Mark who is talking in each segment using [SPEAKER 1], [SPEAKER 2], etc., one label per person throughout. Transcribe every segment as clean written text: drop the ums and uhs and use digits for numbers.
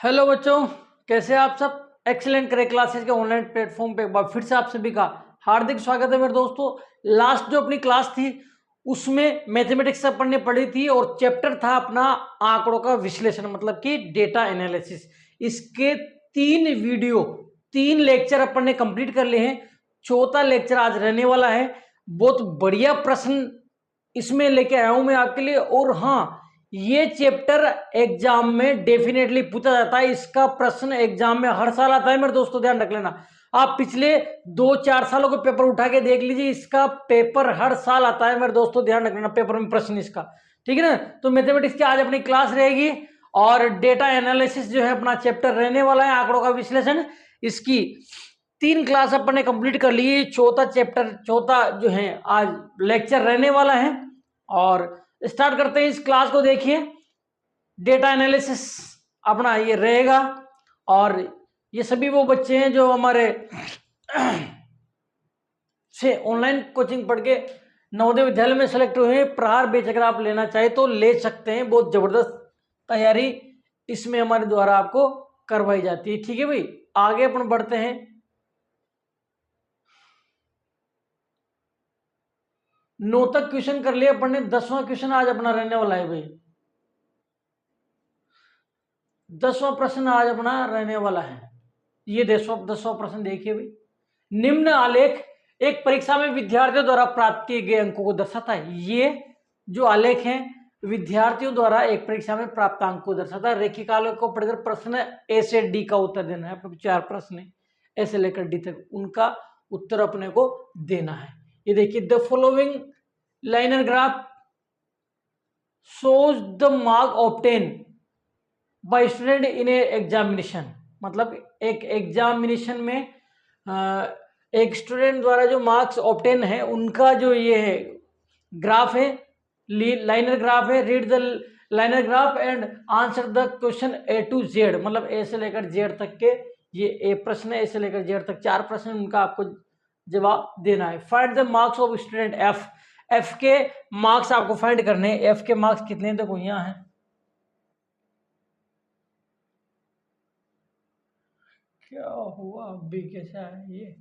[SPEAKER 1] Hello बच्चों, कैसे हैं आप सब। एक्सीलेंट करे क्लासेस के ऑनलाइन प्लेटफॉर्म पे एक बार फिर से आप सभी का हार्दिक स्वागत है मेरे दोस्तों। लास्ट जो अपनी क्लास थी उसमें मैथमेटिक्स अपन ने पढ़ी थी और चैप्टर था अपना आंकड़ों का विश्लेषण मतलब कि डेटा एनालिसिस। इसके 3 लेक्चर अपन ने कंप्लीट कर लिए हैं। चौथा लेक्चर आज रहने वाला है। बहुत बढ़िया प्रश्न इसमें लेके आया हूं मैं आपके लिए। और हाँ, ये चैप्टर एग्जाम में डेफिनेटली पूछा जाता है। इसका प्रश्न एग्जाम में हर साल आता है मेरे दोस्तों, ध्यान रख लेना। आप पिछले 2-4 सालों के पेपर उठा के देख लीजिए, इसका पेपर हर साल आता है मेरे दोस्तों, ध्यान रख लेना पेपर में प्रश्न इसका। ठीक है ना। तो मैथमेटिक्स की आज अपनी क्लास रहेगी और डेटा एनालिसिस जो है अपना चैप्टर रहने वाला है, आंकड़ों का विश्लेषण। इसकी 3 क्लास अपन ने कंप्लीट कर ली। चौथा जो है आज लेक्चर रहने वाला है और स्टार्ट करते हैं इस क्लास को। देखिए, डेटा एनालिसिस अपना ये रहेगा और ये सभी वो बच्चे हैं जो हमारे से ऑनलाइन कोचिंग पढ़ के नवोदय विद्यालय में सेलेक्ट हुए हैं। प्रहार बैच अगर आप लेना चाहे तो ले सकते हैं। बहुत जबरदस्त तैयारी इसमें हमारे द्वारा आपको करवाई जाती है। ठीक है भाई, आगे अपन बढ़ते हैं। 9 तक क्वेश्चन कर लिया अपन ने। 10वां क्वेश्चन आज अपना रहने वाला है भाई। 10वां प्रश्न आज अपना रहने वाला है। ये 10वां प्रश्न देखिए भाई। निम्न आलेख एक परीक्षा में विद्यार्थियों द्वारा प्राप्त किए गए अंकों को दर्शाता है। ये जो आलेख है विद्यार्थियों द्वारा एक परीक्षा में प्राप्त अंक को दर्शाता है। रेखिक आलेख को पढ़कर प्रश्न ए से डी का उत्तर देना है। 4 प्रश्न है, ए से लेकर डी तक, उनका उत्तर अपने को देना है। ये देखिए, the following liner graph shows the mark obtain bye student in A examination. मतलब एक एग्जामिनेशन में एक स्टूडेंट द्वारा जो मार्क्स ऑब्टेन है उनका जो ये है ग्राफ है, लाइनर ग्राफ है। Read the linear graph and answer the question A to Z. मतलब ए से लेकर जेड तक के ये ए प्रश्न है, ए से लेकर जेड तक 4 प्रश्न, उनका आपको जवाब देना है। Find the marks of student F. F के मार्क्स आपको फाइंड करने हैं। एफ के मार्क्स कितने देखो यहाँ है। क्या हुआ अभी, कैसा है ये।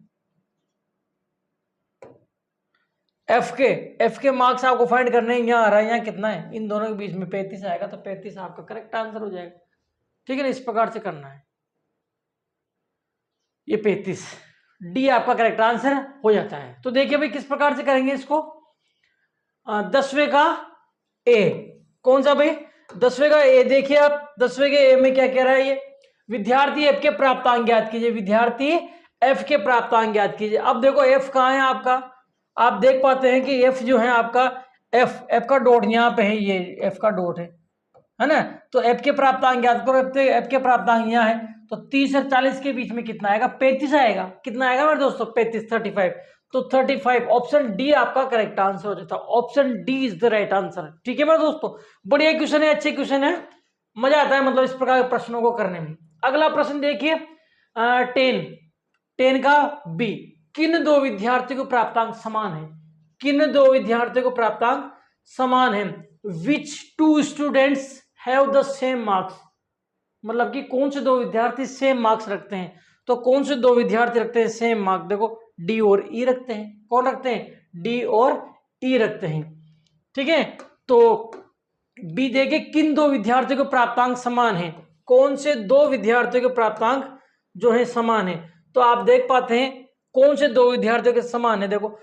[SPEAKER 1] एफ के मार्क्स आपको फाइंड करने हैं। यहाँ आ रहा है, यहाँ कितना है, इन दोनों के बीच में 35 आएगा तो 35 आपका करेक्ट आंसर हो जाएगा। ठीक है ना, इस प्रकार से करना है। ये 35 डी आपका करेक्ट आंसर हो जाता है। तो देखिए भाई किस प्रकार से करेंगे इसको। 10वें का ए कौन सा भाई, 10वें का ए। देखिए आप 10वें के ए में क्या कह रहा है ये, विद्यार्थी एफ के प्राप्तांक ज्ञात कीजिए। विद्यार्थी एफ के प्राप्तांक ज्ञात कीजिए। अब देखो एफ कहाँ है आपका, आप देख पाते हैं कि एफ जो है आपका, एफ का डॉट यहाँ पे है, ये एफ का डॉट है ना। तो एफ के प्राप्तांक ज्ञात करो। एफ के प्राप्तांक यहाँ है तो 30 और 40 के बीच में कितना आएगा, 35 आएगा। कितना आएगा मेरे दोस्तों, 35, 35। तो 35 ऑप्शन डी आपका करेक्ट आंसर हो जाता है। Option D is the right answer. ठीक है मेरे दोस्तों, बढ़िया क्वेश्चन है, अच्छे क्वेश्चन है, मजा आता है मतलब इस प्रकार के प्रश्नों को करने में। अगला प्रश्न देखिए 10 का बी। किन 2 विद्यार्थियों को प्राप्तांक समान है। किन 2 विद्यार्थियों को प्राप्तांक समान है। विच 2 students have the same marks. मतलब कि कौन से 2 विद्यार्थी सेम मार्क्स रखते हैं। तो कौन से 2 विद्यार्थी रखते हैं सेम मार्क्स, देखो डी और ई रखते हैं। कौन रखते हैं, डी और ई रखते हैं। ठीक है, तो बी देखे किन 2 विद्यार्थियों के प्राप्तांक समान है। कौन से 2 विद्यार्थियों के प्राप्तांक जो है समान है। तो आप देख पाते हैं कौन से 2 विद्यार्थियों के समान है। देखो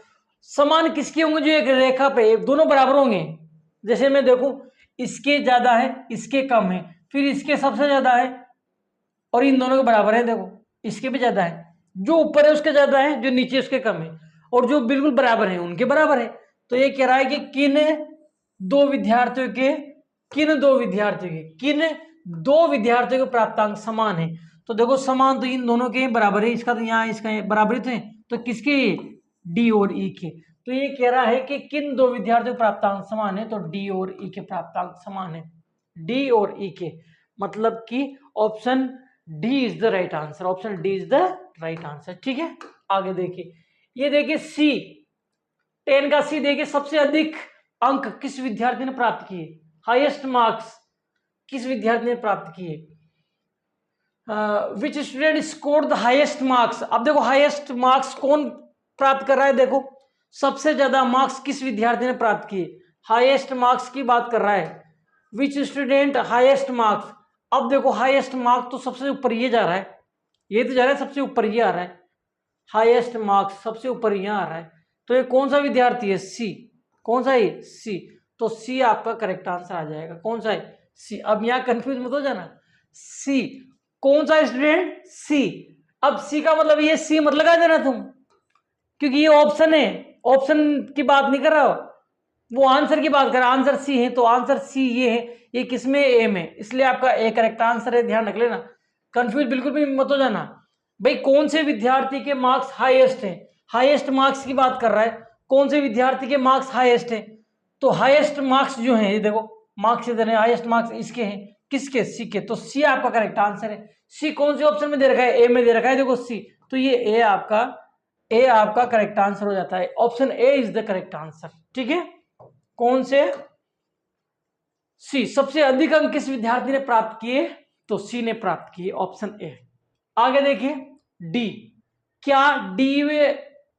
[SPEAKER 1] समान किसके होंगे, जो एक रेखा पे दोनों बराबर होंगे। जैसे मैं देखूं इसके ज्यादा है, इसके कम है, फिर इसके सबसे ज्यादा है और इन दोनों के बराबर है। देखो इसके भी ज्यादा है, जो ऊपर है उसके ज्यादा है, जो नीचे उसके कम है, और जो बिल्कुल बराबर है उनके बराबर है। तो ये कह रहा है कि किन 2 विद्यार्थियों के प्राप्तांक समान है। तो देखो समान तो इन दोनों के बराबर है, इसका तो यहाँ इसका बराबर थे, तो किसके, डी और ई के। तो ये कह रहा है कि किन 2 विद्यार्थियों के प्राप्तांक समान है, तो डी और ई के प्राप्तांक समान है। डी और ई के मतलब कि option D is the right answer. Option D is the right answer. ठीक है, आगे देखिए, ये देखिए सी 10 का सी। देखिए सबसे अधिक अंक किस विद्यार्थी ने प्राप्त किए, हाईएस्ट मार्क्स किस विद्यार्थी ने प्राप्त किए। Which student score the highest marks. अब देखो हाईएस्ट मार्क्स कौन प्राप्त कर रहा है, देखो सबसे ज्यादा मार्क्स किस विद्यार्थी ने प्राप्त किए, हाईएस्ट मार्क्स की बात कर रहा है। विच स्टूडेंट हाईएस्ट मार्क्स, अब देखो हाईएस्ट मार्क्स तो सबसे ऊपर ये जा रहा है, ये तो जा रहा है सबसे ऊपर ये आ रहा है, हाईएस्ट मार्क्स सबसे ऊपर यहाँ आ रहा है, तो ये कौन सा विद्यार्थी है, सी। कौन सा है, सी। तो सी आपका करेक्ट आंसर आ जाएगा। कौन सा है, सी। अब यहाँ कंफ्यूज मत हो जाना, सी। कौन सा स्टूडेंट, सी। अब सी का मतलब ये सी मत लगा देना तुम, क्योंकि ये ऑप्शन है, ऑप्शन की बात नहीं कर रहा हो, वो आंसर की बात कर रहा है। आंसर सी है तो आंसर सी ये है, ये किसमें, ए में, इसलिए आपका ए करेक्ट आंसर है। ध्यान रख लेना, कंफ्यूज बिल्कुल भी मत हो जाना। भाई कौन से विद्यार्थी के मार्क्स हाईएस्ट हैं, हाईएस्ट मार्क्स की बात कर रहा है, कौन से विद्यार्थी के मार्क्स हाईएस्ट हैं, तो हाईएस्ट मार्क्स जो हैं, ये देखो मार्क्स इधर है, हाईएस्ट मार्क्स इसके हैं, किसके, सी के, तो सी आपका करेक्ट आंसर है। सी कौन से ऑप्शन में दे रखा है, ए में दे रखा है, देखो सी, तो ये ए आपका करेक्ट आंसर हो जाता है। Option A is the correct answer. ठीक है, कौन से, सी। सबसे अधिक अंक किस विद्यार्थी ने प्राप्त किए, तो सी ने प्राप्त किए, ऑप्शन ए। आगे देखिए डी, क्या डी व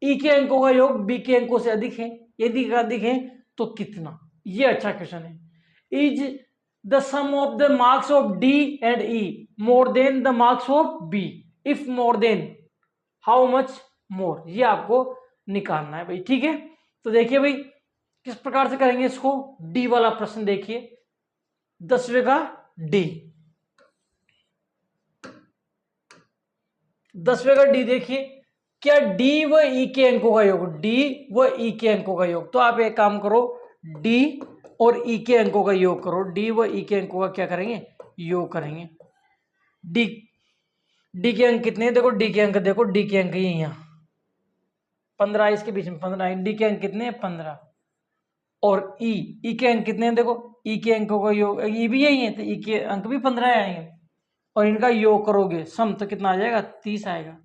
[SPEAKER 1] ई के अंकों का योग बी के अंकों से अधिक है, यदि अधिक है तो कितना, ये अच्छा क्वेश्चन है। Is the sum of the marks of D and E more than the marks of B, if more than how much more, ये आपको निकालना है भाई। ठीक है, तो देखिए भाई किस प्रकार से करेंगे इसको, डी वाला प्रश्न देखिए, 10वें का डी, 10वें का डी देखिए, क्या डी व ई के अंकों का योग, डी व ई के अंकों का योग, तो आप एक काम करो, डी और ई के अंकों का योग करो, डी व ई के अंकों का क्या करेंगे, योग करेंगे। डी के अंक कितने हैं, देखो डी के अंक, देखो डी के अंक ये यहाँ 15, इसके बीच में 15, डी के अंक कितने हैं, 15, और ई के अंक कितने हैं, देखो ई के अंकों का योग, ई भी यही है तो ई के अंक भी 15 आएंगे, और इनका योग करोगे सम तो कितना आ जाएगा, 30 आएगा।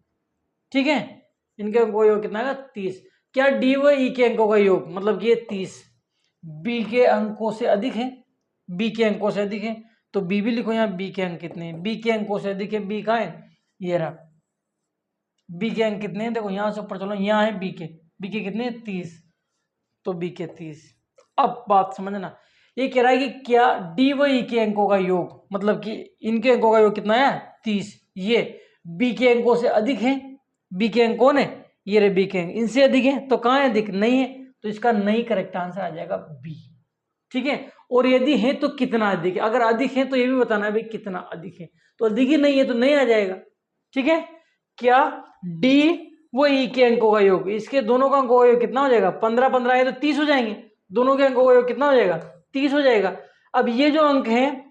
[SPEAKER 1] ठीक है, इनके अंकों का योग कितना आएगा, 30। क्या डी व ई के अंकों का योग मतलब कि ये 30 बी के अंकों से अधिक है, बी के अंकों से अधिक है, तो बी भी लिखो यहाँ, बी के अंक कितने हैं, बी के अंकों से अधिक है, बी कहाँ है, ये रहा, बी के अंक कितने हैं, देखो यहाँ से ऊपर चलो, यहाँ है बी के कितने हैं, 30, तो बी के 30। अब बात समझना, ये कह रहा है कि क्या डी व ई के अंकों का योग मतलब कि इनके अंकों का योग कितना है, 30, ये बी के अंकों से अधिक है, बी के अंक कौन है, ये रे बी के अंक, इनसे अधिक है, तो कहाँ है, अधिक नहीं है, तो इसका नहीं करेक्ट आंसर आ जाएगा बी। ठीक है, और यदि है तो कितना अधिक है, अगर अधिक है तो ये भी बताना है भाई कितना अधिक है, तो अधिक ही नहीं है तो नहीं आ जाएगा। ठीक है, क्या डी व ई के अंकों का योग, इसके दोनों का अंकों का योग कितना हो जाएगा, 15 15 है तो 30 हो जाएंगे, दोनों के अंकों का योग कितना हो जाएगा, 30 हो जाएगा। अब ये जो अंक है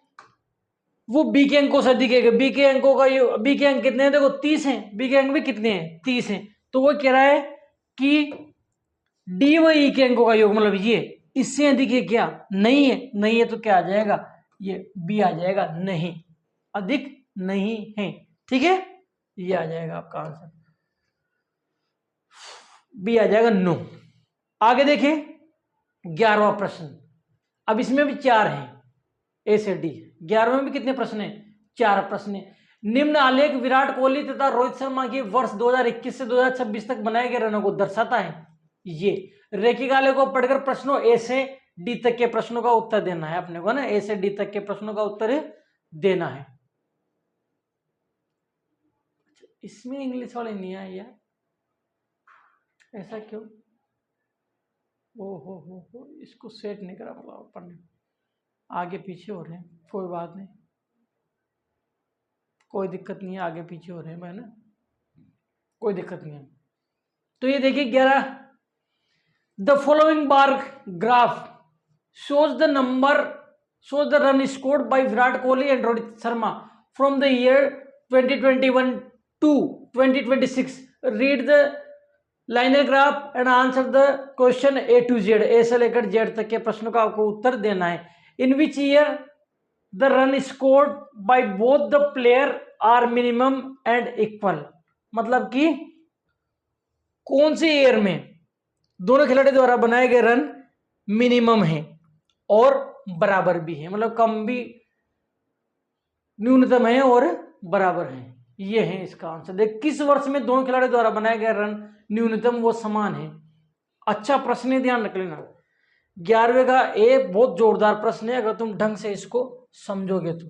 [SPEAKER 1] वो बी के अंकों से अधिक है, बी के अंकों का योग, बी के अंक कितने हैं, देखो 30 हैं, बी के अंक भी कितने हैं, 30 हैं, तो वो कह रहा है कि डी व ई के अंकों का योग मतलब ये इससे अधिक है क्या, नहीं है, नहीं है तो क्या आ जाएगा, ये बी आ जाएगा, नहीं, अधिक नहीं है। ठीक है, ये आ जाएगा आपका आंसर, बी आ जाएगा, नो। आगे देखिए 11वां प्रश्न, अब इसमें भी 4 हैं, ए से डी, 11वें में भी कितने प्रश्न हैं, 4 प्रश्न हैं। निम्न आलेख विराट कोहली तथा रोहित शर्मा की वर्ष 2021 से 2026 तक बनाए गए रनों को दर्शाता है। ये रेखिक आलेख को पढ़कर प्रश्नों ए से डी तक के प्रश्नों का उत्तर देना है अपने को ना, ए से डी तक के प्रश्नों का उत्तर देना है। इसमें इंग्लिश वाले नहीं आए यार, ऐसा क्यों, हो इसको सेट नहीं करा पढ़ने, आगे पीछे हो रहे हैं, कोई बात नहीं, कोई दिक्कत नहीं है, आगे पीछे हो रहे हैं भाई ना, कोई दिक्कत नहीं है। तो ये देखिए 11, the following bar graph shows the run scored by Virat Kohli and Rohit Sharma from the year 2021 to 2026. Read the linear graph and answer the question A to Z. A से लेकर Z तक के प्रश्नों का आपको उत्तर देना है। In which year the run scored by both the player are minimum and equal? मतलब कि कौन से ईयर में दोनों खिलाड़ी द्वारा बनाए गए रन मिनिमम है और बराबर भी है, मतलब कम भी, न्यूनतम है और बराबर हैं। ये है इसका आंसर। देख, किस वर्ष में दोनों खिलाड़ियों द्वारा बनाए गए रन न्यूनतम व समान है? अच्छा प्रश्न है, ध्यान रख लेना। 11वें का एक बहुत जोरदार प्रश्न है, अगर तुम ढंग से इसको समझोगे तो,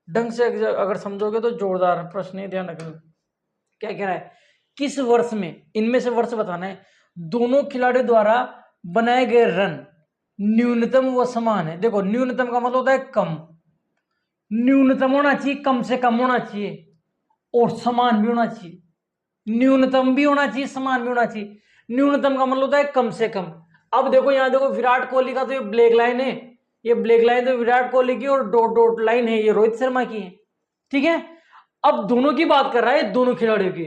[SPEAKER 1] ढंग से अगर समझोगे तो जोरदार प्रश्न है, ध्यान रखना। क्या कह रहा है? किस वर्ष में, इनमें से वर्ष बताना है, दोनों खिलाड़ियों द्वारा बनाए गए रन न्यूनतम व समान है। देखो, न्यूनतम का मतलब होता है कम, न्यूनतम होना चाहिए, कम से कम होना चाहिए, और समान भी होना चाहिए। न्यूनतम भी होना चाहिए, समान भी होना चाहिए। न्यूनतम का मतलब होता है कम से कम। अब देखो यहां देखो, विराट कोहली का तो ये ब्लैक लाइन है, ये ब्लैक लाइन तो विराट कोहली की, और डॉट डॉट लाइन है ये रोहित शर्मा की है। ठीक है, अब दोनों की बात कर रहा है, दोनों खिलाड़ियों की।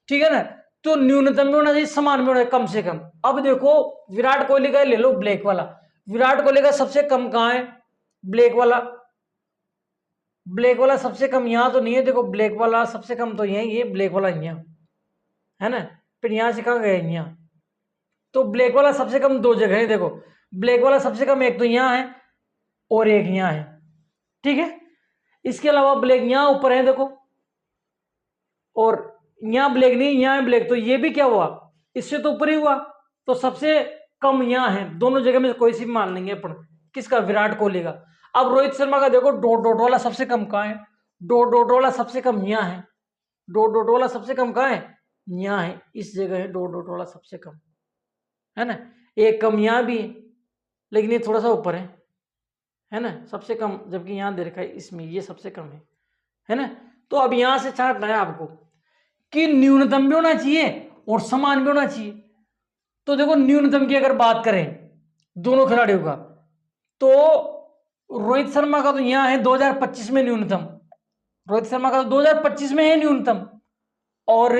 [SPEAKER 1] ठीक है ना, तो न्यूनतम भी होना चाहिए, समान भी होना चाहिए, कम से कम। अब देखो विराट कोहली का ले लो ब्लैक वाला, विराट कोहली का सबसे कम कहां है? ब्लैक वाला, ब्लैक वाला सबसे कम यहां तो नहीं है। देखो ब्लैक वाला सबसे कम तो यही है, ब्लैक वाला यहाँ है ना, फिर यहां से कहां गए? यहाँ। तो ब्लैक वाला सबसे कम दो जगह है। देखो ब्लैक वाला सबसे कम एक तो यहां है और एक यहां है। ठीक है, इसके अलावा ब्लैक यहां ऊपर है देखो, और यहां ब्लैक नहीं, यहां ब्लैक, तो ये भी क्या हुआ? इससे तो ऊपर ही हुआ। तो सबसे कम यहां है, दोनों जगह में कोई सी मान लेंगे अपन। किसका? विराट कोहली का। अब रोहित शर्मा का देखो, डॉट डॉट वाला सबसे कम कहां है? डॉट डॉट वाला सबसे कम यहां है। डॉट डॉट वाला सबसे कम कहां है? यहां है, इस जगह है डॉट डॉट वाला सबसे कम, है ना। एक कम यहां भी है, लेकिन ये थोड़ा सा ऊपर है ना, सबसे कम, जबकि यहां दे रखा है इसमें ये सबसे कम है ना। तो अब यहां से छांटना है आपको कि न्यूनतम भी होना चाहिए और समान भी होना चाहिए। तो देखो न्यूनतम की अगर बात करें दोनों खिलाड़ियों का, तो रोहित शर्मा का तो यहां है 2025 में न्यूनतम, रोहित शर्मा का तो 2025 में है न्यूनतम, और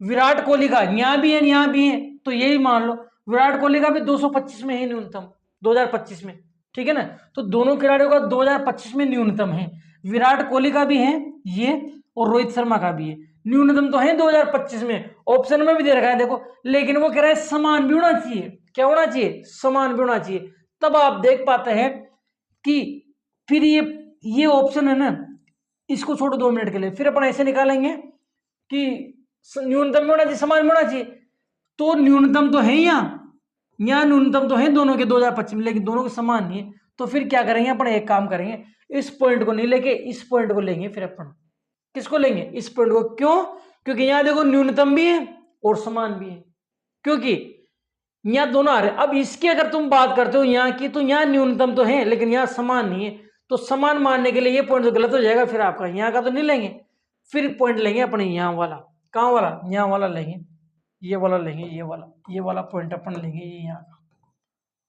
[SPEAKER 1] विराट कोहली का यहां भी है यहां भी है, तो यही मान लो विराट कोहली का भी 225 में है न्यूनतम, 2025 में। ठीक है ना, तो दोनों खिलाड़ियों का 2025 में न्यूनतम है, विराट कोहली का भी है ये और रोहित शर्मा का भी है। न्यूनतम तो है 2025 में, ऑप्शन में भी दे रखा है देखो, लेकिन वो कह रहा है समान भी होना चाहिए। क्या होना चाहिए? समान भी होना चाहिए। तब आप देख पाते हैं कि फिर ये ऑप्शन है ना, इसको छोड़ो 2 मिनट के लिए, फिर अपन ऐसे निकालेंगे कि न्यूनतम भी होना चाहिए, समान भी होना चाहिए। तो न्यूनतम तो है यहाँ न्यूनतम तो है दोनों के 2025 में, लेकिन दोनों के समान नहीं है। तो फिर क्या करेंगे अपन? एक काम करेंगे, इस पॉइंट को नहीं लेके इस पॉइंट को लेंगे। फिर अपन किसको लेंगे? इस पॉइंट को। क्यों? क्योंकि यहां देखो न्यूनतम भी है और समान भी है, क्योंकि यहां दोनों आ रहे हैं। अब इसकी अगर तुम बात करते हो यहाँ की, तो यहाँ न्यूनतम तो है लेकिन यहाँ समान नहीं है, तो समान मानने के लिए ये पॉइंट तो गलत हो जाएगा फिर आपका, यहाँ का तो नहीं लेंगे। फिर पॉइंट लेंगे अपने यहाँ वाला, कहाँ वाला? यहाँ वाला लेंगे, ये वाला लेंगे, ये वाला पॉइंट अपन लेंगे, ये यहाँ का।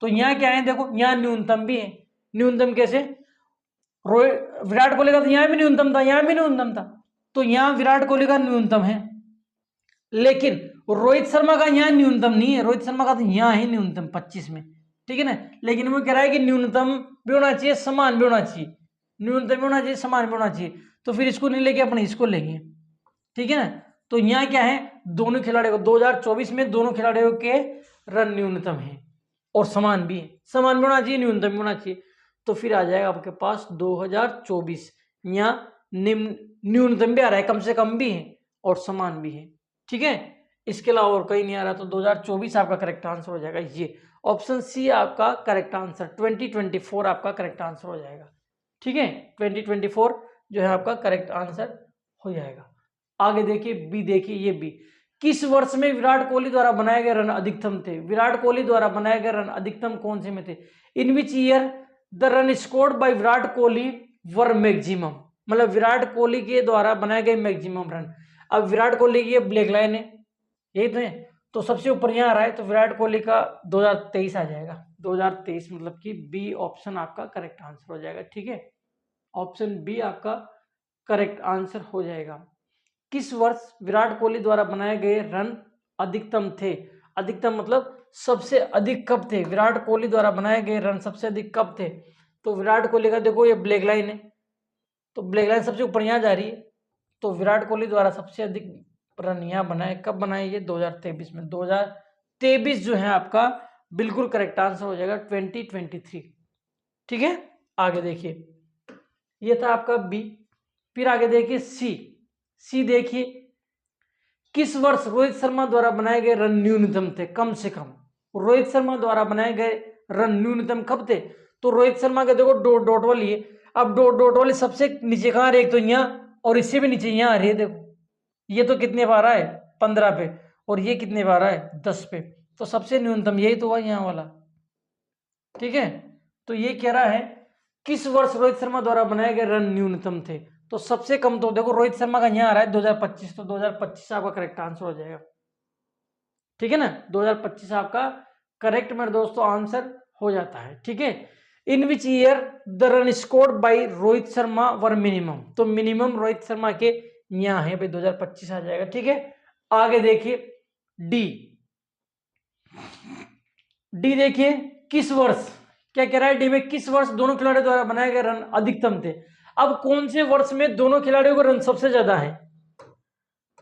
[SPEAKER 1] तो यहाँ क्या है? देखो यहाँ न्यूनतम भी है। न्यूनतम कैसे? विराट कोहली का तो यहाँ भी न्यूनतम था, यहाँ भी न्यूनतम था, तो यहाँ विराट कोहली का न्यूनतम है, लेकिन रोहित शर्मा का यहाँ न्यूनतम नहीं है। रोहित शर्मा का तो यहाँ है न्यूनतम 25 में। ठीक है ना, लेकिन वो कह रहा है कि न्यूनतम भी होना चाहिए, समान भी होना चाहिए, न्यूनतम भी होना चाहिए, समान भी होना चाहिए। तो फिर इसको नहीं लेके अपने इसको लेंगे। ठीक है ना, तो यहाँ क्या है? दोनों खिलाड़ियों को 2024 में दोनों खिलाड़ियों के रन न्यूनतम है और समान भी है। समान भी होना चाहिए, न्यूनतम भी होना चाहिए। तो फिर आ जाएगा आपके पास 2024। यहाँ निम्न न्यूनतम भी आ रहा है, कम से कम भी है और समान भी है। ठीक है, इसके अलावा और कहीं नहीं आ रहा, तो 2024 आपका करेक्ट आंसर हो जाएगा। ये ऑप्शन सी आपका करेक्ट आंसर, 2024 आपका करेक्ट आंसर हो जाएगा। ठीक है, 2024 जो है आपका करेक्ट आंसर हो जाएगा। आगे देखिए बी, देखिए ये बी। किस वर्ष में विराट कोहली द्वारा बनाए गए रन अधिकतम थे? विराट कोहली द्वारा बनाए गए रन अधिकतम कौन से में थे? In which year the run scored by Virat Kohli were maximum, मतलब विराट कोहली के द्वारा बनाए गए मैक्सिमम रन। अब विराट कोहली की ये ब्लैक लाइन है, यही तो है, तो सबसे ऊपर यहाँ आ रहा है, तो विराट कोहली का 2023 आ जाएगा। 2023 मतलब कि बी ऑप्शन आपका करेक्ट आंसर हो जाएगा। ठीक है, ऑप्शन बी आपका करेक्ट आंसर हो जाएगा। किस वर्ष विराट कोहली द्वारा बनाए गए रन अधिकतम थे? अधिकतम मतलब सबसे अधिक कब थे? विराट कोहली द्वारा बनाए गए रन सबसे अधिक कब थे? तो विराट कोहली का देखो ये ब्लैक लाइन है, तो ब्लैक लाइन सबसे ऊपर यहाँ जा रही है, तो विराट कोहली द्वारा सबसे अधिक रन यहाँ बनाए, कब बनाए? ये 2023 में। 2023 जो है आपका बिल्कुल करेक्ट आंसर हो जाएगा, 2023। ठीक है, आगे देखिए, ये था आपका बी। फिर आगे देखिए सी देखिए, किस वर्ष रोहित शर्मा द्वारा बनाए गए रन न्यूनतम थे, कम से कम। रोहित शर्मा द्वारा बनाए गए रन न्यूनतम कब थे? तो रोहित शर्मा के देखो डॉट डॉट वाली है। अब डॉट डॉट वाली सबसे नीचे कहाँ आ रही है? एक तो यहाँ, और इससे भी नीचे यहाँ आ रही है। देखो ये तो कितने बार आ रहा है? 15 पे, और ये कितने बार आ रहा है? 10 पे। तो सबसे न्यूनतम यही तो हुआ यहाँ वाला, ठीक है। तो ये कह रहा है किस वर्ष रोहित शर्मा द्वारा बनाए गए रन न्यूनतम थे। तो सबसे कम तो देखो रोहित शर्मा का यहाँ आ रहा है 2025, तो 2025 आपका करेक्ट आंसर हो जाएगा, ठीक है ना। 2025 आपका करेक्ट मेरे दोस्तों आंसर हो जाता है, ठीक है। In which year the run scored by Rohit Sharma were minimum, तो मिनिमम रोहित शर्मा के यहाँ है भाई 2025 आ जाएगा, ठीक है। आगे देखिए डी देखिए, किस वर्ष, क्या कह रहा है डी में, किस वर्ष दोनों खिलाड़ियों द्वारा बनाए गए रन अधिकतम थे। अब कौन से वर्ष में दोनों खिलाड़ियों को रन सबसे ज्यादा है?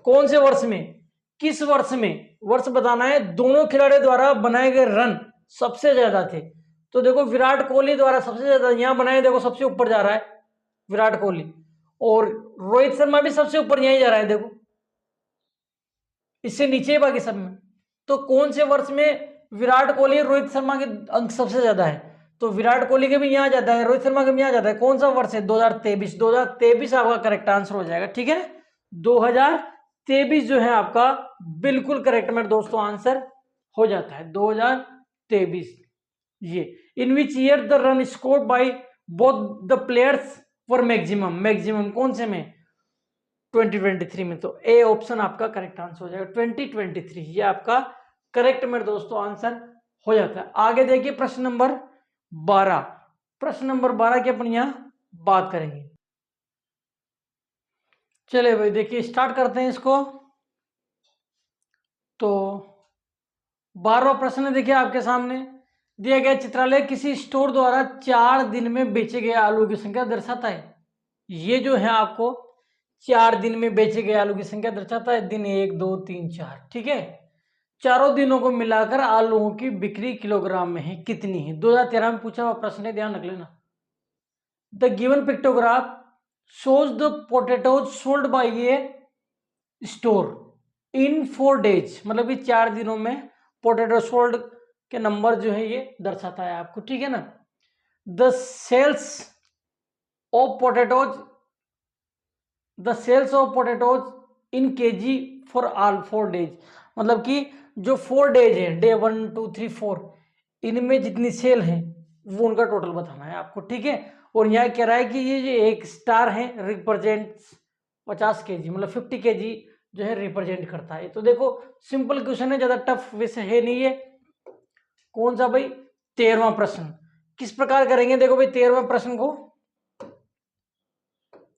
[SPEAKER 1] कौन से वर्ष में, किस वर्ष में, वर्ष बताना है, दोनों खिलाड़ियों द्वारा बनाए गए रन सबसे ज्यादा थे। तो देखो विराट कोहली द्वारा सबसे ज्यादा यहां बनाए, देखो सबसे ऊपर जा रहा है विराट कोहली, और रोहित शर्मा भी सबसे ऊपर यहीं जा रहा है, देखो इससे नीचे बाकी सब में। तो कौन से वर्ष में विराट कोहली रोहित शर्मा के अंक सबसे ज्यादा है? तो विराट कोहली के भी यहां जाता है, रोहित शर्मा के भी यहां जाता है। कौन सा वर्ष है? 2023। 2023 आपका करेक्ट आंसर हो जाएगा, ठीक है। 2023 जो है आपका बिल्कुल करेक्ट मेरे दोस्तों आंसर हो जाता है, 2023। ये in which year the run scored by both the players for maximum कौन से में? 2023 में। तो ए ऑप्शन आपका करेक्ट आंसर हो जाएगा 2023, ये आपका करेक्ट मेरे दोस्तों आंसर हो जाता है। आगे देखिए प्रश्न नंबर 12। प्रश्न नंबर 12 की अपन यहां बात करेंगे। चले भाई देखिए स्टार्ट करते हैं इसको। तो 12वां प्रश्न देखिए आपके सामने दिया गया चित्रालय किसी स्टोर द्वारा 4 दिन में बेचे गए आलू की संख्या दर्शाता है। ये जो है आपको 4 दिन में बेचे गए आलू की संख्या दर्शाता है, दिन 1 2 3 4, ठीक है। चारों दिनों को मिलाकर आलूओं की बिक्री किलोग्राम में है कितनी है? 2013 में पूछा हुआ प्रश्न है, ध्यान रख लेना। The given pictograph shows the potatoes sold by a store in 4 days, मतलब कि 4 दिनों में पोटैटो सोल्ड के नंबर जो है ये दर्शाता है आपको, ठीक है ना। The sales of potatoes in kg for all 4 days, मतलब कि जो 4 डेज है, डे 1 2 3 4, इनमें जितनी सेल है वो उनका टोटल बताना है आपको, ठीक है। और यहाँ कह रहा है कि ये जो एक स्टार है रिप्रेजेंट्स 50 केजी, मतलब 50 केजी जो है रिप्रेजेंट करता है। तो देखो सिंपल क्वेश्चन है, ज्यादा टफ वैसे है नहीं है। कौन सा भाई? 13वां प्रश्न। किस प्रकार करेंगे? देखो भाई 13वें प्रश्न को,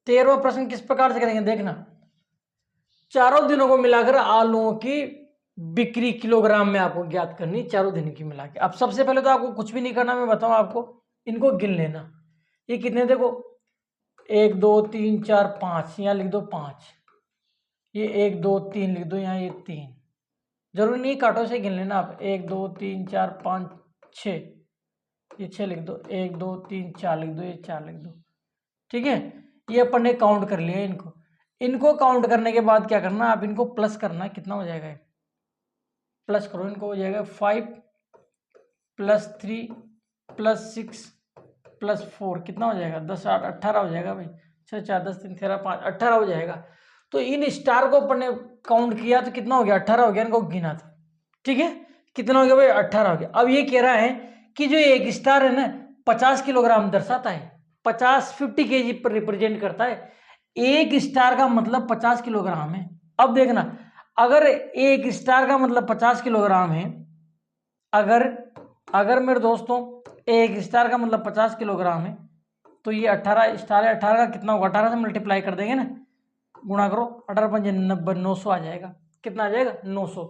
[SPEAKER 1] 13वां प्रश्न किस प्रकार से करेंगे देखना। चारों दिनों को मिलाकर आलूओं की बिक्री किलोग्राम में आपको ज्ञात करनी, चारों दिन की मिला के। अब सबसे पहले तो आपको कुछ भी नहीं करना, मैं बताऊं आपको, इनको गिन लेना। ये कितने देखो 1 2 3 4 5, यहाँ लिख दो 5, ये 1 2 3 लिख दो, यहाँ ये 3, जरूरी नहीं काटो से गिन लेना आप। 1 2 3 4 5 6, ये 6 लिख दो, 1 2 3 4 लिख दो, ये 4 लिख दो, ठीक है। ये अपन ने काउंट कर लिया इनको काउंट करने के बाद क्या करना, आप इनको प्लस करना, कितना हो जाएगा, प्लस करो इनको, हो जाएगा 5 + 3 + 6 + 4, कितना हो जाएगा 10 8 18 हो जाएगा भाई। 6 4 10 3 13 5 18 हो जाएगा। तो इन स्टार को अपन ने काउंट किया तो कितना हो गया, 18 हो गया, इनको गिना था, ठीक है। कितना हो गया भाई, 18 हो गया। अब ये कह रहा है कि जो एक स्टार है ना 50 किलोग्राम दर्शाता है, 50 केजी पर रिप्रेजेंट करता है। एक स्टार का मतलब 50 किलोग्राम है। अब देखना, अगर एक स्टार का मतलब 50 किलोग्राम है, अगर मेरे दोस्तों एक स्टार का मतलब 50 किलोग्राम है, तो ये 18 स्टार है, 18 का कितना होगा, 18 से मल्टीप्लाई कर देंगे ना, गुणा करो, 18 × 5 = 90, 900 आ जाएगा। कितना आ जाएगा, 900।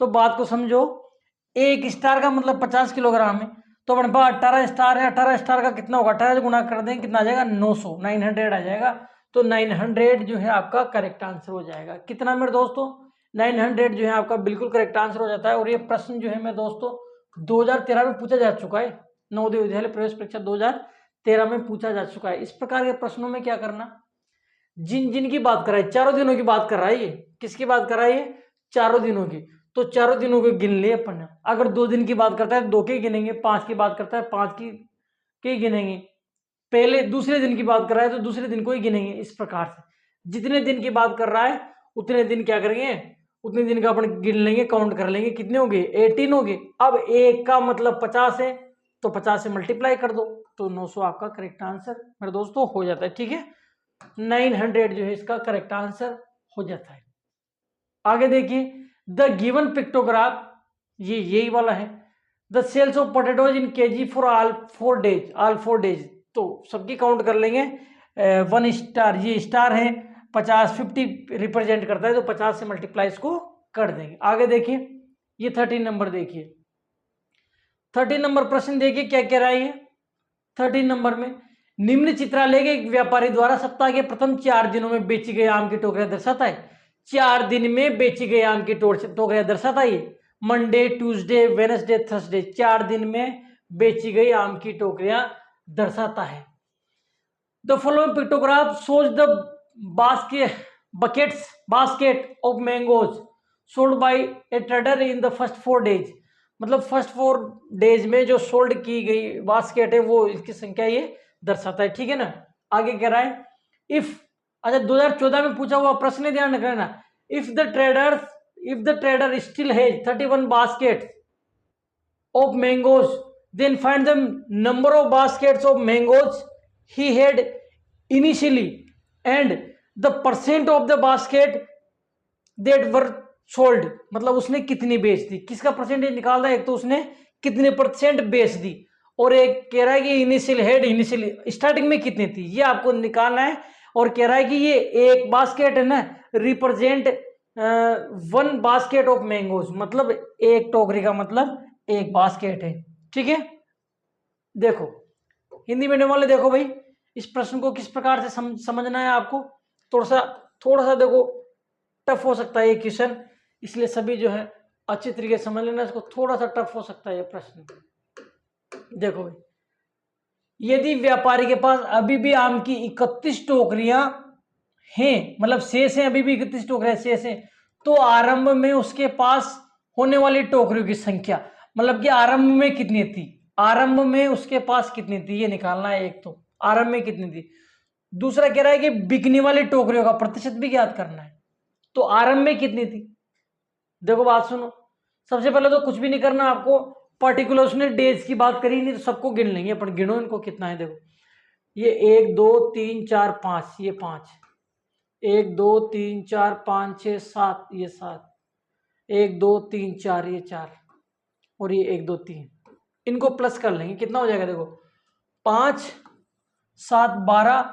[SPEAKER 1] तो बात को समझो, एक स्टार का मतलब 50 किलोग्राम है, तो अपने पास 18 स्टार है, 18 स्टार का कितना होगा, 18 से गुणा कर देंगे, कितना आ जाएगा, 900, 900 आ जाएगा। तो 900 जो है आपका करेक्ट आंसर हो जाएगा। कितना मेरे दोस्तों, 900 जो है आपका बिल्कुल करेक्ट आंसर हो जाता है। और ये प्रश्न जो है मेरे दोस्तों 2013 में पूछा जा चुका है, नवोदय विद्यालय प्रवेश परीक्षा 2013 में पूछा जा चुका है। इस प्रकार के प्रश्नों में क्या करना, जिन जिन की बात कर रहा है, चारों दिनों की बात कर रहा है ये। किसकी बात कर रहा है ये? चारों दिनों की। तो चारों दिनों को गिन लिए अपन ने। अगर 2 दिन की बात करता है 2 के गिनेंगे, 5 की बात करता है 5 की के गिनेंगे, पहले दूसरे दिन की बात कर रहा है तो दूसरे दिन को ही गिनेंगे। इस प्रकार से जितने दिन की बात कर रहा है उतने दिन क्या करेंगे, उतने दिन का अपन गिन लेंगे, काउंट कर लेंगे, कितने हो गए? 18 हो गए। अब एक का मतलब 50 है तो 50 से मल्टीप्लाई कर दो तो 900 आपका करेक्ट आंसर मेरे दोस्तों हो जाता है। ठीक है, 900 जो है इसका करेक्ट आंसर हो जाता है। आगे देखिए, द गिवन पिक्टोग्राफ, ये यही वाला है। The sales of potatoes in kg for all 4 days. तो सबकी काउंट कर लेंगे। 1 स्टार, ये स्टार है, 50 50 रिप्रेजेंट करता है तो 50 से मल्टीप्लाई इसको कर देंगे। आगे देखिए, ये 13 नंबर देखिए। 13 नंबर प्रश्न देखिए क्या कह रहा है ये। 13 नंबर में निम्न चित्रालय के एक व्यापारी द्वारा सप्ताह के प्रथम 4 दिनों में बेची गई आम की टोकरियां दर्शाता है। 4 दिन में बेची गई आम की टोकरियां दर्शाता है ये। मंडे, ट्यूसडे, वेडनेसडे, थर्सडे, 4 दिन में बेची गई आम की टोकरियां दर्शाता है। The following pictograph shows the basket of mangoes sold by A trader in the first 4 days. मतलब फर्स्ट 4 डेज में जो सोल्ड की गई बास्केट है वो इसकी संख्या ये दर्शाता है। ठीक है ना। आगे कह रहा है इफ, अच्छा 2014 में पूछा हुआ प्रश्न ध्यान रखना। If the trader still has 31 basket of mangoes then find the number of baskets of mangoes he had initially and the percent of the basket that were sold। मतलब उसने कितनी बेच दी, किसका परसेंटेज निकाल रहा है। एक तो उसने कितने परसेंट बेच दी और एक कह रहा है कि इनिशियली स्टार्टिंग में कितनी थी ये आपको निकालना है। और कह रहा है कि ये एक बास्केट है ना रिप्रेजेंट 1 बास्केट ऑफ मैंगोज, मतलब एक टोकरी का मतलब एक बास्केट है। ठीक है, देखो हिंदी मीडियम वाले देखो भाई, इस प्रश्न को किस प्रकार से समझना है आपको। थोड़ा सा देखो टफ हो सकता है ये क्वेश्चन, इसलिए सभी जो है अच्छे तरीके से समझ लेना। इसको थोड़ा सा टफ हो सकता है ये प्रश्न। देखो भाई, यदि व्यापारी के पास अभी भी आम की 31 टोकरियां हैं, मतलब शेष हैं, अभी भी 31 टोकरियां शेष हैं, तो आरंभ में उसके पास होने वाली टोकरियों की संख्या, मतलब कि आरंभ में कितनी थी, आरंभ में उसके पास कितनी थी ये निकालना है। एक तो आरंभ में कितनी थी, दूसरा कह रहा है कि बिकने वाली टोकरियों का प्रतिशत भी ज्ञात करना है। तो आरंभ में कितनी थी, देखो बात सुनो। सबसे पहले तो कुछ भी नहीं करना आपको, पर्टिकुलर उसने डेज की बात करी नहीं तो सबको गिन लेंगे अपन। गिनो इनको कितना है। देखो ये 1 2 3 4 5, ये 5, 1 2 3 4 5 6 7, ये 7, 1 2 3 4, ये 4, और ये 1 2 3, इनको प्लस कर लेंगे। कितना हो जाएगा, देखो 5 7 12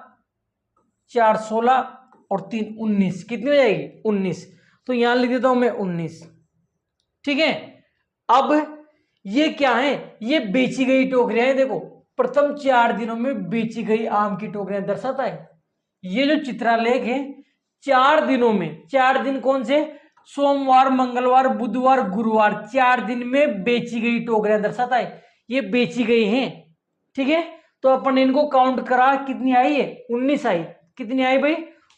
[SPEAKER 1] 4 16 और 3 19, कितनी हो जाएगी 19। तो यहां लिख देता हूं मैं 19। ठीक है, अब ये क्या है, ये बेची गई टोकरियां हैं। देखो प्रथम 4 दिनों में बेची गई आम की टोकरियां दर्शाता है। ये जो चित्रालेख है 4 दिनों में, 4 दिन कौन से, सोमवार, मंगलवार, बुधवार, गुरुवार, 4 दिन में बेची गई टोकरियां दर्शाता है। ये बेची गई हैं। ठीक है, तो अपन इनको काउंट करा, कितनी आई है 19 आई। कितनी आई भाई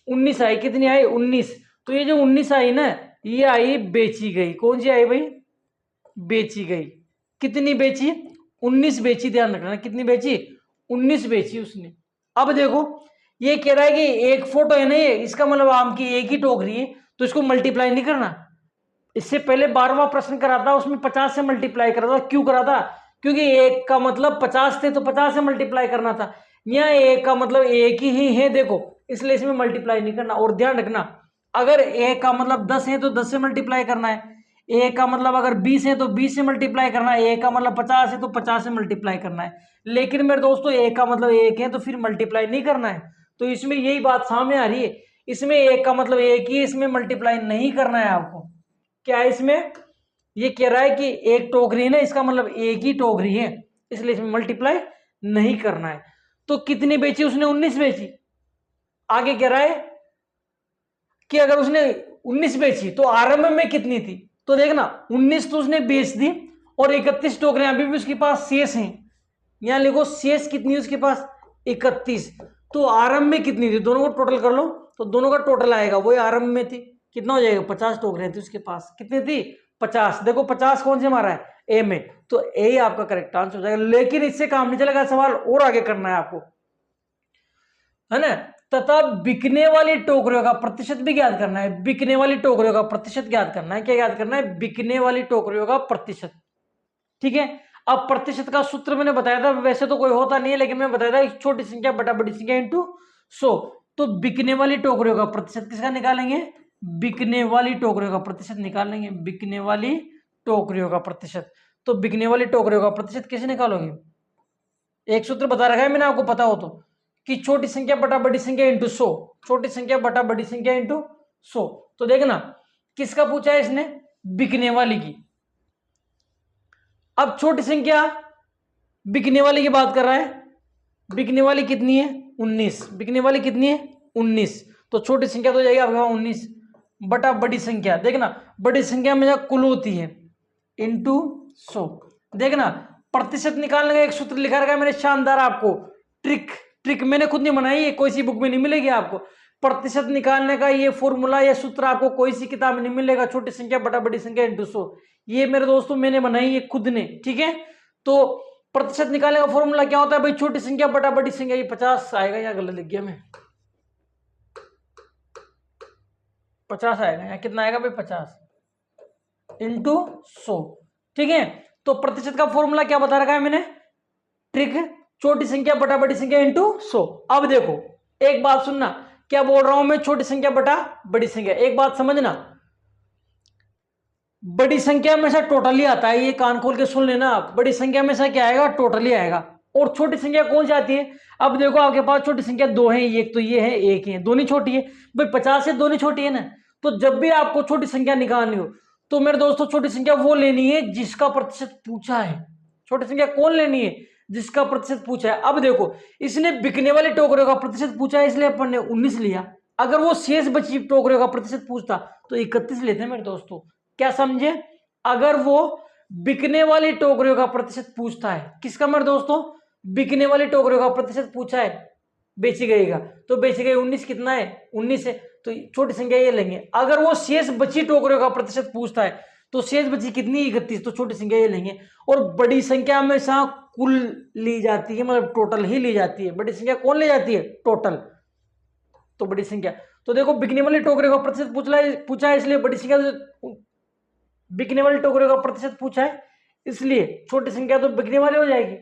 [SPEAKER 1] 19 आई। कितनी आई 19। तो ये जो 19 आई ना, ये आई बेची गई। कौन सी आई भाई, बेची गई। कितनी बेची 19 बेची, ध्यान रखना कितनी बेची 19 बेची उसने। अब देखो ये कह रहा है कि एक फोटो है ना ये, इसका मतलब आम की एक ही टोकरी है तो इसको मल्टीप्लाई नहीं करना। इससे पहले 12वां प्रश्न करा था उसमें 50 से मल्टीप्लाई करा था। क्यों करा था, क्योंकि एक का मतलब 50 थे तो 50 से मल्टीप्लाई करना था। यहाँ एक का मतलब एक ही है देखो, इसलिए इसमें मल्टीप्लाई नहीं करना। और ध्यान रखना अगर एक का मतलब 10 है तो 10 से मल्टीप्लाई करना है, एक का मतलब अगर 20 है तो 20 से मल्टीप्लाई करना है, एक का मतलब 50 है तो 50 से मल्टीप्लाई करना है। लेकिन मेरे दोस्तों एक का मतलब एक है तो फिर मल्टीप्लाई नहीं करना है। तो इसमें यही बात सामने आ रही है, इसमें एक का मतलब एक ही, इसमें मल्टीप्लाई नहीं करना है आपको। क्या है इसमें, ये कह रहा है कि एक टोकरी है ना, इसका मतलब एक ही टोकरी है, इसलिए इसमें मल्टीप्लाई नहीं करना है। तो कितनी बेची उसने 19 बेची। आगे कह रहा है कि अगर उसने 19 बेची तो आरंभ में कितनी थी। तो देखना 19 तो उसने बेच दी और 31 टोकरियां अभी भी उसके पास शेष हैं। यहां लिखो शेष कितनी है उसके पास 31। तो आरंभ में कितनी थी, दोनों को टोटल कर लो। तो दोनों का टोटल आएगा, वही आरंभ में थी, कितना हो जाएगा 50 टोकरियां थी उसके पास, कितनी थी 50। देखो 50 कौन से मारा है, ए में, तो ए ही आपका करेक्ट आंसर हो जाएगा। लेकिन इससे काम नहीं चलेगा, सवाल और आगे करना है आपको, है ना। तथा बिकने वाली टोकरियों का प्रतिशत भी ज्ञात करना है, बिकने वाली टोकरियों का प्रतिशत ज्ञात करना है। क्या ज्ञात करना है, बिकने वाली टोकरियों का प्रतिशत, ठीक है। अब प्रतिशत का सूत्र मैंने बताया था, वैसे तो कोई होता नहीं है, लेकिन मैं बताया था एक छोटी संख्या बटा बड़ी संख्या इंटू 100। तो बिकने वाली टोकरियों का प्रतिशत किसका निकालेंगे, बिकने वाली टोकरियों का प्रतिशत निकालेंगे, बिकने वाली टोकरियों का प्रतिशत। तो बिकने वाली टोकरियों का प्रतिशत कैसे निकालोगे, एक सूत्र बता रखा है मैंने, आपको पता हो तो, कि छोटी संख्या बटा बड़ी संख्या इंटू 100, छोटी संख्या बटा बड़ी संख्या इंटू 100। तो देखना किसका पूछा है इसने, बिकने वाली की। अब छोटी संख्या बिकने वाली की बात कर रहा है, बिकने वाली कितनी है 19, बिकने वाली कितनी है 19, तो छोटी संख्या तो जाएगी आपके पास 19 बटा बड़ी संख्या, देखना बड़ी संख्या में कुल होती है इंटू 100। देखना प्रतिशत निकालने का एक सूत्र लिखा रखा है मैंने शानदार, आपको ट्रिक, ट्रिक मैंने खुद नहीं बनाई है, कोई सी बुक में नहीं मिलेगी आपको। प्रतिशत निकालने का ये फॉर्मूला, ये सूत्र आपको कोई सी किताब में नहीं मिलेगा, छोटी संख्या बटा बड़ी संख्या इंटू 100, ये मेरे दोस्तों मैंने बनाई है खुद ने, ठीक है। तो प्रतिशत निकालने का फॉर्मूला क्या होता है भाई, छोटी संख्या बटा बड़ी संख्या, ये 50 आएगा, या गलत लिख गया मैं, 50 आएगा, या कितना आएगा भाई 50 इंटू 100, ठीक है। तो प्रतिशत का फॉर्मूला क्या बता रखा है मैंने, ट्रिक, छोटी संख्या बटा बड़ी संख्या इंटू 100। अब देखो एक बात सुनना, क्या बोल रहा हूं मैं, छोटी संख्या बटा बड़ी संख्या, एक बात समझना, बड़ी संख्या में से टोटल ही आता है, ये कान खोल के सुन लेना आप, बड़ी संख्या में से क्या आएगा, टोटल ही आएगा। और छोटी संख्या कौन सी आती है, अब देखो आपके पास छोटी संख्या दो है, एक तो ये है एक है, दोनों छोटी है भाई, 50 से दोनों छोटी है ना। तो जब भी आपको छोटी संख्या निकालनी हो तो मेरे दोस्तों छोटी संख्या वो लेनी है जिसका प्रतिशत पूछा है, छोटी संख्या कौन लेनी है, जिसका प्रतिशत पूछा है। अब देखो इसने बिकने वाली टोकरियों का प्रतिशत पूछा है, इसलिए अपन ने 19 लिया, अगर वो शेष बची टोकरियों का प्रतिशत पूछता तो 31 लेते मेरे दोस्तों, क्या समझे। अगर वो बिकने वाली टोकरियों का प्रतिशत पूछता है, किसका मेरे दोस्तों, बिकने वाली टोकरियों का प्रतिशत पूछा है, बेची गई का, तो बेची गई 19 कितना है 19 है, तो छोटी संख्या ये लेंगे। अगर वो शेष बची टोकरियों का प्रतिशत पूछता है तो शेष बची कितनी 31, तो छोटी संख्या ये लेंगे। और बड़ी संख्या हमेशा कुल ली जाती है, मतलब टोटल ही ली जाती है, बड़ी संख्या कौन ले जाती है, टोटल, तो बड़ी संख्या। तो देखो बिकने वाली टोकरियों का प्रतिशत पूछा है इसलिए बड़ी संख्या, बिकने वाली टोकरियों का प्रतिशत पूछा है इसलिए छोटी संख्या तो बिकने वाली हो जाएगी,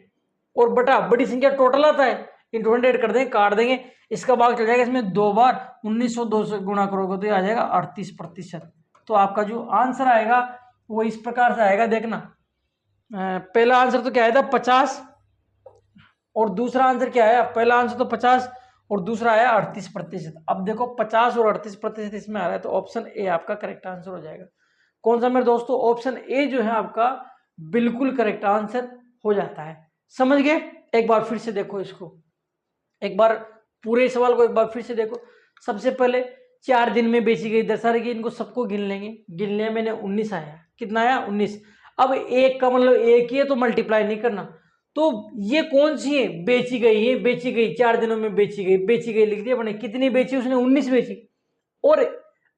[SPEAKER 1] और बटा बड़ी संख्या टोटल आता है, इंटू 100 कर देंगे, काट देंगे, इसका भाग चल जाएगा इसमें 2 बार, 1902 से गुणा करोगे तो ये आ जाएगा 38%। तो आपका जो आंसर आएगा वो इस प्रकार से आएगा, देखना पहला आंसर तो क्या आया था 50, और दूसरा आंसर क्या आया, पहला आंसर तो 50 और दूसरा आया 38%। अब देखो 50 और 38% इसमें आ रहा है, तो ऑप्शन ए आपका करेक्ट आंसर हो जाएगा। कौन सा मेरे दोस्तों, ऑप्शन ए जो है आपका बिल्कुल करेक्ट आंसर हो जाता है। समझ गए, एक बार फिर से देखो इसको, एक बार पूरे सवाल को एक बार फिर से देखो। सबसे पहले 4 दिन में बेची गई दशहरे की, इनको सबको गिन लेंगे, गिन लिया मैंने 19 आया, कितना आया 19। अब एक का मतलब एक ही है तो मल्टीप्लाई नहीं करना, तो ये कौन सी है, बेची गई है, बेची गई 4 दिनों में बेची गई, बेची गई लिख दिया मैंने, कितनी बेची उसने 19 बेची, और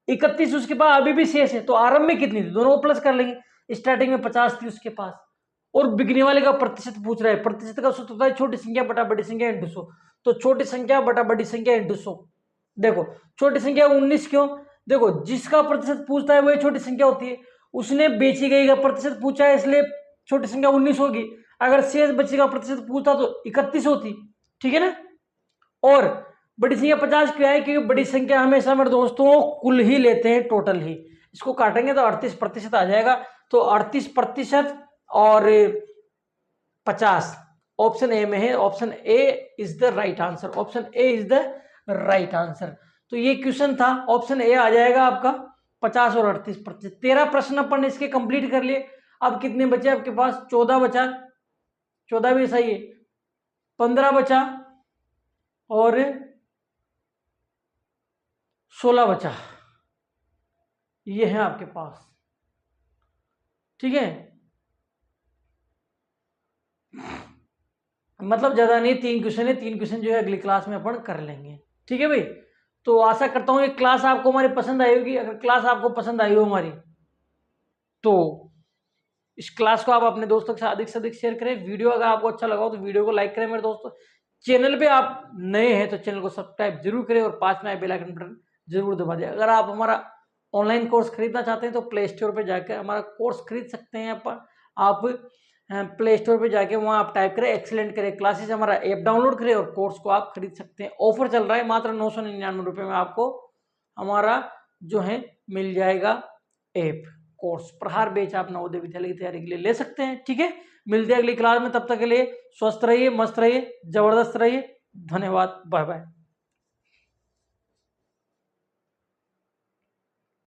[SPEAKER 1] 31 उसके पास अभी भी शेष है, तो आरंभ में कितनी थी दोनों प्लस कर लेंगे, स्टार्टिंग में 50 थी उसके पास, और बिकने वाले का प्रतिशत पूछ रहा है, प्रतिशत का सूत्र होता है छोटी संख्या बटा बड़ी संख्या इंटू 100, तो छोटी संख्या बटा बड़ी संख्या इंटू 100। देखो छोटी संख्या 19 क्यों, देखो जिसका प्रतिशत पूछता है वही छोटी संख्या होती है, उसने बेची गई का प्रतिशत पूछा है इसलिए छोटी संख्या 19 होगी, अगर शेष बची का प्रतिशत पूछता तो 31 होती, ठीक है ना। और बड़ी संख्या 50 क्यों है, क्योंकि बड़ी संख्या हमेशा मेरे दोस्तों कुल ही लेते हैं, टोटल ही, इसको काटेंगे तो 38% आ जाएगा, तो 38% और 50 ऑप्शन ए में है, option A is the right answer, option A is the right answer. तो ये क्वेश्चन था, ऑप्शन ए आ जाएगा आपका 50 और 38%। 13 प्रश्न अपन ने इसके कंप्लीट कर लिए। अब कितने बचे आपके पास, 14 बचा, 14 भी सही है, 15 बचा और 16 बचा, ये है आपके पास, ठीक है। मतलब ज्यादा नहीं, 3 क्वेश्चन है, 3 क्वेश्चन जो है अगली क्लास में अपन कर लेंगे, ठीक है भाई। तो आशा करता हूँ ये क्लास आपको हमारी पसंद आई होगी। अगर क्लास आपको पसंद आई हो हमारी, तो इस क्लास को आप अपने दोस्तों के साथ अधिक से अधिक शेयर करें। वीडियो अगर आपको अच्छा लगा हो तो वीडियो को लाइक करें मेरे दोस्तों। चैनल पे आप नए हैं तो चैनल को सब्सक्राइब जरूर करें और पास में बेल आइकन बटन जरूर दबा दें। अगर आप हमारा ऑनलाइन कोर्स खरीदना चाहते हैं तो प्ले स्टोर पर जाकर हमारा कोर्स खरीद सकते हैं। आप प्ले स्टोर पर जाके वहाँ आप टाइप करें एक्सीलेंट करें क्लासेस, हमारा ऐप डाउनलोड करें और कोर्स को आप खरीद सकते हैं। ऑफर चल रहा है, मात्र 999 रुपये में आपको हमारा जो है मिल जाएगा ऐप। कोर्स प्रहार बैच आप नवोदय विद्यालय की तैयारी के लिए ले सकते हैं। ठीक है, मिलते हैं अगली क्लास में। तब तक के लिए स्वस्थ रहिए, मस्त रहिए, जबरदस्त रहिए। धन्यवाद, बाय बाय।